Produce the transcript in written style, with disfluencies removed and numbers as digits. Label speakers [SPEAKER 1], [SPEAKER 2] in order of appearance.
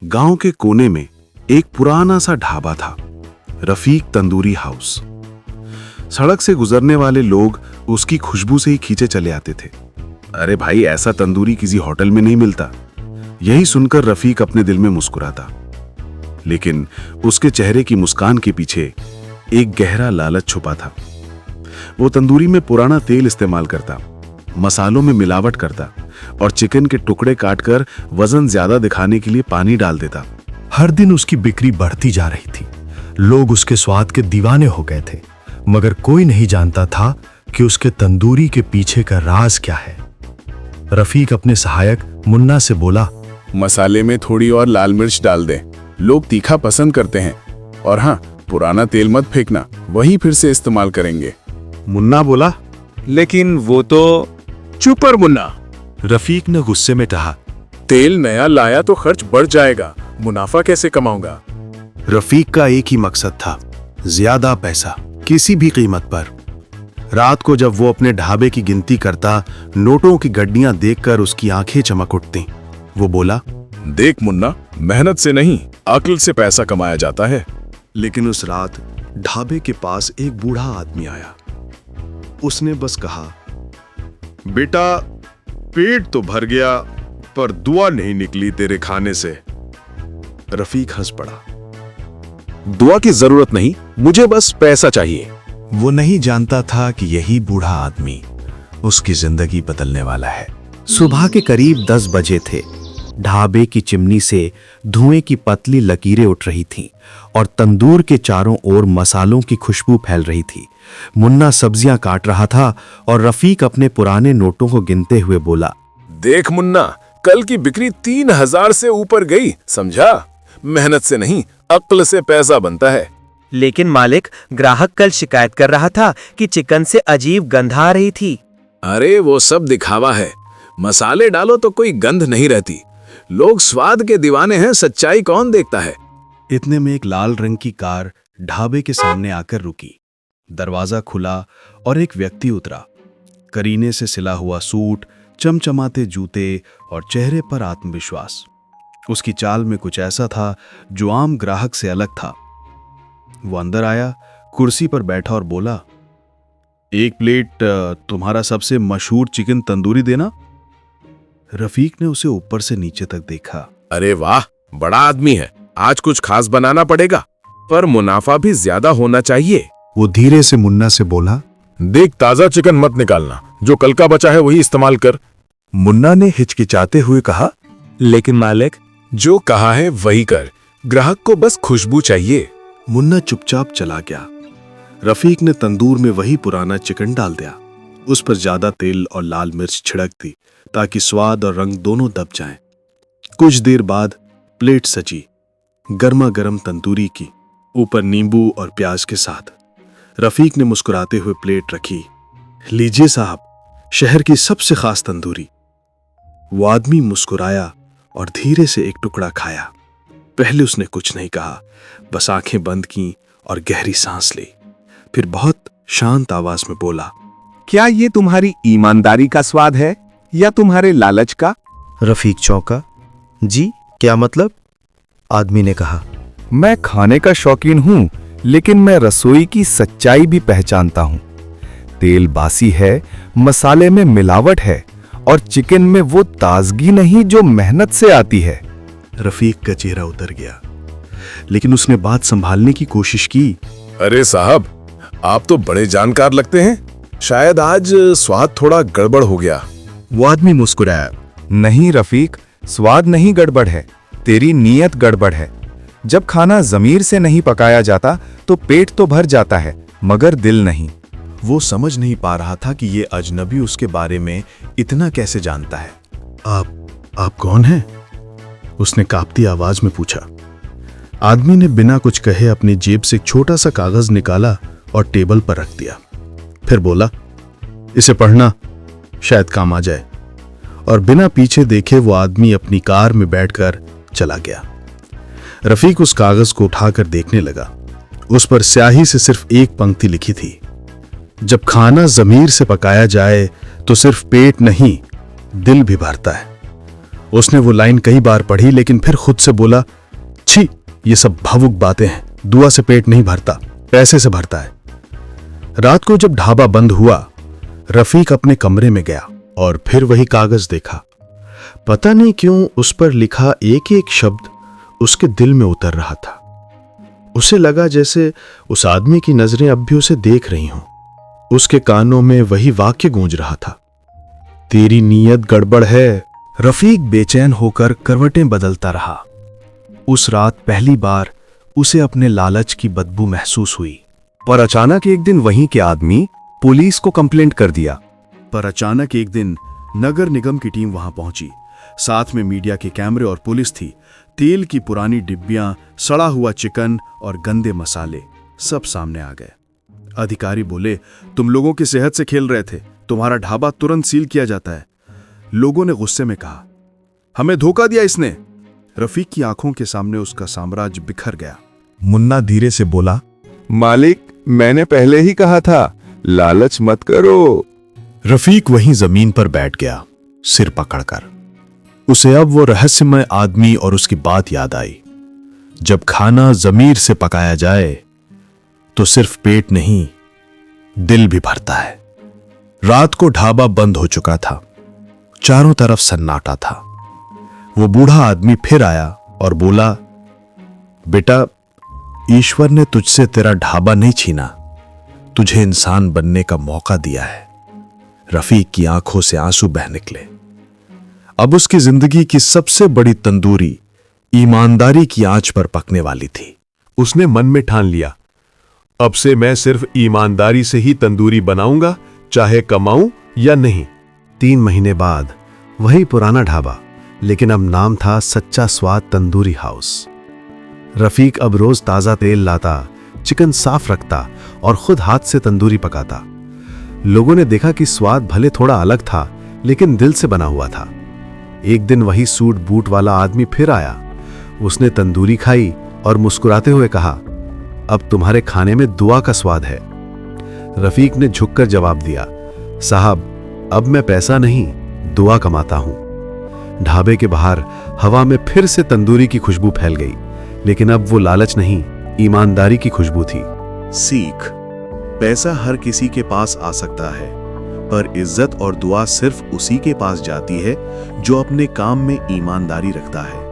[SPEAKER 1] गांव के कोने में एक पुराना सा ढाबा था, रफीक तंदूरी हाउस। सड़क से गुजरने वाले लोग उसकी खुशबू से ही खींचे चले आते थे। अरे भाई, ऐसा तंदूरी किसी होटल में नहीं मिलता। यही सुनकर रफीक अपने दिल में मुस्कुराता, लेकिन उसके चेहरे की मुस्कान के पीछे एक गहरा लालच छुपा था। वो तंदूरी में पुराना तेल इस्तेमाल करता, मसालों में मिलावट करता और चिकन के टुकड़े काटकर वजन ज्यादा दिखाने के लिए पानी डाल देता।
[SPEAKER 2] हर दिन उसकी बिक्री बढ़ती जा रही थी। लोग उसके स्वाद के दीवाने हो गए थे, मगर कोई नहीं जानता था कि उसके तंदूरी के पीछे का राज क्या है। रफीक अपने सहायक मुन्ना से बोला,
[SPEAKER 3] मसाले में थोड़ी और लाल मिर्च डाल दे, लोग तीखा पसंद करते हैं। और हाँ, पुराना तेल मत फेंकना, वही फिर से इस्तेमाल करेंगे।
[SPEAKER 1] मुन्ना बोला,
[SPEAKER 4] लेकिन वो तो।
[SPEAKER 3] चुप कर मुन्ना,
[SPEAKER 2] रफीक ने गुस्से में कहा।
[SPEAKER 3] तेल नया लाया तो खर्च बढ़ जाएगा, मुनाफा कैसे कमाऊंगा।
[SPEAKER 1] रफीक का एक ही मकसद था, ज्यादा पैसा किसी भी कीमत पर। रात को जब वो अपने ढाबे की गिनती करता, नोटों की गड्डियां देखकर उसकी आंखें चमक उठती। वो बोला,
[SPEAKER 3] देख मुन्ना, मेहनत से नहीं, अक्ल से पैसा कमाया जाता है।
[SPEAKER 1] लेकिन उस रात ढाबे के पास एक बूढ़ा आदमी आया। उसने बस कहा,
[SPEAKER 5] बेटा, पेट तो भर गया पर दुआ नहीं निकली तेरे खाने से।
[SPEAKER 1] रफीक हंस पड़ा।
[SPEAKER 3] दुआ की जरूरत नहीं, मुझे बस पैसा चाहिए।
[SPEAKER 2] वो नहीं जानता था कि यही बूढ़ा आदमी उसकी जिंदगी बदलने वाला है।
[SPEAKER 6] सुबह के करीब 10 बजे थे। ढाबे की चिमनी से धुएं की पतली लकीरें उठ रही थीं और तंदूर के चारों ओर मसालों की खुशबू फैल रही थी। मुन्ना सब्जियां काट रहा था और रफीक अपने पुराने नोटों को गिनते हुए बोला,
[SPEAKER 3] देख मुन्ना, कल की बिक्री 3000 से ऊपर गई, समझा? मेहनत से नहीं, अक्ल से पैसा बनता है।
[SPEAKER 4] लेकिन मालिक, ग्राहक कल शिकायत कर रहा था कि चिकन से अजीब गंध आ रही थी।
[SPEAKER 3] अरे वो सब दिखावा है, मसाले डालो तो कोई गंध नहीं रहती। लोग स्वाद के दीवाने हैं, सच्चाई कौन देखता है।
[SPEAKER 1] इतने में एक लाल रंग की कार ढाबे के सामने आकर रुकी। दरवाजा खुला और एक व्यक्ति उतरा। करीने से सिला हुआ सूट, चमचमाते जूते और चेहरे पर आत्मविश्वास। उसकी चाल में कुछ ऐसा था जो आम ग्राहक से अलग था। वो अंदर आया, कुर्सी पर बैठा और बोला, एक प्लेट तुम्हारा सबसे मशहूर चिकन तंदूरी देना। रफीक ने उसे ऊपर से नीचे तक देखा।
[SPEAKER 3] अरे वाह, बड़ा आदमी है, आज कुछ खास बनाना पड़ेगा, पर मुनाफा भी ज्यादा होना चाहिए।
[SPEAKER 2] वो धीरे से मुन्ना से बोला,
[SPEAKER 3] देख, ताजा चिकन मत निकालना, जो कल का बचा है वही इस्तेमाल कर।
[SPEAKER 2] मुन्ना ने हिचकिचाते हुए कहा,
[SPEAKER 4] लेकिन मालिक,
[SPEAKER 3] जो कहा है वही कर, ग्राहक को बस खुशबू चाहिए।
[SPEAKER 1] मुन्ना चुपचाप चला गया। रफीक ने तंदूर में वही पुराना चिकन डाल दिया। उस पर ज्यादा तेल और लाल मिर्च छिड़क दी ताकि स्वाद और रंग दोनों दब जाएं। कुछ देर बाद प्लेट सजी, गर्मा गर्म तंदूरी की, ऊपर नींबू और प्याज के साथ। रफीक ने मुस्कुराते हुए प्लेट रखी। लीजिए साहब, शहर की सबसे खास तंदूरी। वो आदमी मुस्कुराया और धीरे से एक टुकड़ा खाया। पहले उसने कुछ नहीं कहा, बस आंखें बंद की और गहरी सांस ली। फिर बहुत शांत आवाज में बोला,
[SPEAKER 4] क्या ये तुम्हारी ईमानदारी का स्वाद है या तुम्हारे लालच का?
[SPEAKER 6] रफीक चौंका। जी, क्या मतलब? आदमी ने कहा,
[SPEAKER 4] मैं खाने का शौकीन हूँ, लेकिन मैं रसोई की सच्चाई भी पहचानता हूँ। तेल बासी है, मसाले में मिलावट है और चिकन में वो ताजगी नहीं जो मेहनत से आती है।
[SPEAKER 1] रफीक का चेहरा उतर गया, लेकिन उसने बात संभालने की कोशिश की।
[SPEAKER 3] अरे साहब, आप तो बड़े जानकार लगते हैं, शायद आज स्वाद थोड़ा गड़बड़ हो गया।
[SPEAKER 2] वो आदमी मुस्कुराया,
[SPEAKER 4] नहीं रफीक, स्वाद नहीं गड़बड़ है, तेरी नीयत गड़बड़ है। जब खाना जमीर से नहीं पकाया जाता तो पेट तो भर जाता है, मगर दिल नहीं।
[SPEAKER 2] वो समझ नहीं पा रहा था कि ये अजनबी उसके बारे में इतना कैसे जानता है।
[SPEAKER 1] आप कौन हैं? उसने कांपती आवाज में पूछा। आदमी ने बिना कुछ कहे अपनी जेब से एक छोटा सा कागज निकाला और टेबल पर रख दिया। फिर बोला, इसे पढ़ना, शायद काम आ जाए। और बिना पीछे देखे वो आदमी अपनी कार में बैठकर चला गया। रफीक उस कागज को उठाकर देखने लगा। उस पर स्याही से सिर्फ एक पंक्ति लिखी थी, जब खाना जमीर से पकाया जाए तो सिर्फ पेट नहीं, दिल भी भरता है। उसने वो लाइन कई बार पढ़ी, लेकिन फिर खुद से बोला, छी, ये सब भावुक बातें हैं। दुआ से पेट नहीं भरता, पैसे से भरता है। रात को जब ढाबा बंद हुआ, रफीक अपने कमरे में गया और फिर वही कागज देखा। पता नहीं क्यों उस पर लिखा एक एक शब्द उसके दिल में उतर रहा था। उसे लगा जैसे उस आदमी की नजरें अब भी उसे देख रही हों। उसके कानों में वही वाक्य गूंज रहा था, तेरी नीयत गड़बड़ है।
[SPEAKER 2] रफीक बेचैन होकर करवटें बदलता रहा। उस रात पहली बार उसे अपने लालच की बदबू महसूस हुई।
[SPEAKER 4] पर अचानक एक दिन वहीं के आदमी पुलिस को कंप्लेंट कर दिया।
[SPEAKER 2] पर अचानक एक दिन नगर निगम की टीम वहां पहुंची। साथ में मीडिया के कैमरे और पुलिस थी। तेल की पुरानी डिब्बियां, सड़ा हुआ चिकन और गंदे मसाले सब सामने आ गए। अधिकारी बोले, तुम लोगों की सेहत से खेल रहे थे, तुम्हारा ढाबा तुरंत सील किया जाता है। लोगों ने गुस्से में कहा, हमें धोखा दिया इसने। रफीक की आंखों के सामने उसका साम्राज्य बिखर गया।
[SPEAKER 7] मुन्ना धीरे से बोला,
[SPEAKER 3] मालिक, मैंने पहले ही कहा था, लालच मत करो।
[SPEAKER 1] रफीक वहीं जमीन पर बैठ गया, सिर पकड़कर। उसे अब वो रहस्यमय आदमी और उसकी बात याद आई। जब खाना जमीर से पकाया जाए तो सिर्फ पेट नहीं, दिल भी भरता है। रात को ढाबा बंद हो चुका था। चारों तरफ सन्नाटा था। वो बूढ़ा आदमी फिर आया और बोला, बेटा, ईश्वर ने तुझसे तेरा ढाबा नहीं छीना, तुझे इंसान बनने का मौका दिया है। रफीक की आंखों से आंसू बह निकले। अब उसकी जिंदगी की सबसे बड़ी तंदूरी ईमानदारी की आंच पर पकने वाली थी।
[SPEAKER 5] उसने मन में ठान लिया, अब से मैं सिर्फ ईमानदारी से ही तंदूरी बनाऊंगा, चाहे कमाऊं या नहीं।
[SPEAKER 2] 3 महीने बाद वही पुराना ढाबा, लेकिन अब नाम था सच्चा स्वाद तंदूरी हाउस। रफीक अब रोज ताजा तेल लाता, चिकन साफ रखता और खुद हाथ से तंदूरी पकाता। लोगों ने देखा कि स्वाद भले थोड़ा अलग था, लेकिन दिल से बना हुआ था। एक दिन वही सूट बूट वाला आदमी फिर आया। उसने तंदूरी खाई और मुस्कुराते हुए कहा, अब तुम्हारे खाने में दुआ का स्वाद है। रफीक ने झुककर जवाब दिया, साहब, अब मैं पैसा नहीं, दुआ कमाता हूं। ढाबे के बाहर हवा में फिर से तंदूरी की खुशबू फैल गई, लेकिन अब वो लालच नहीं, ईमानदारी की खुशबू थी।
[SPEAKER 1] सीख, पैसा हर किसी के पास आ सकता है, पर इज्जत और दुआ सिर्फ उसी के पास जाती है जो अपने काम में ईमानदारी रखता है।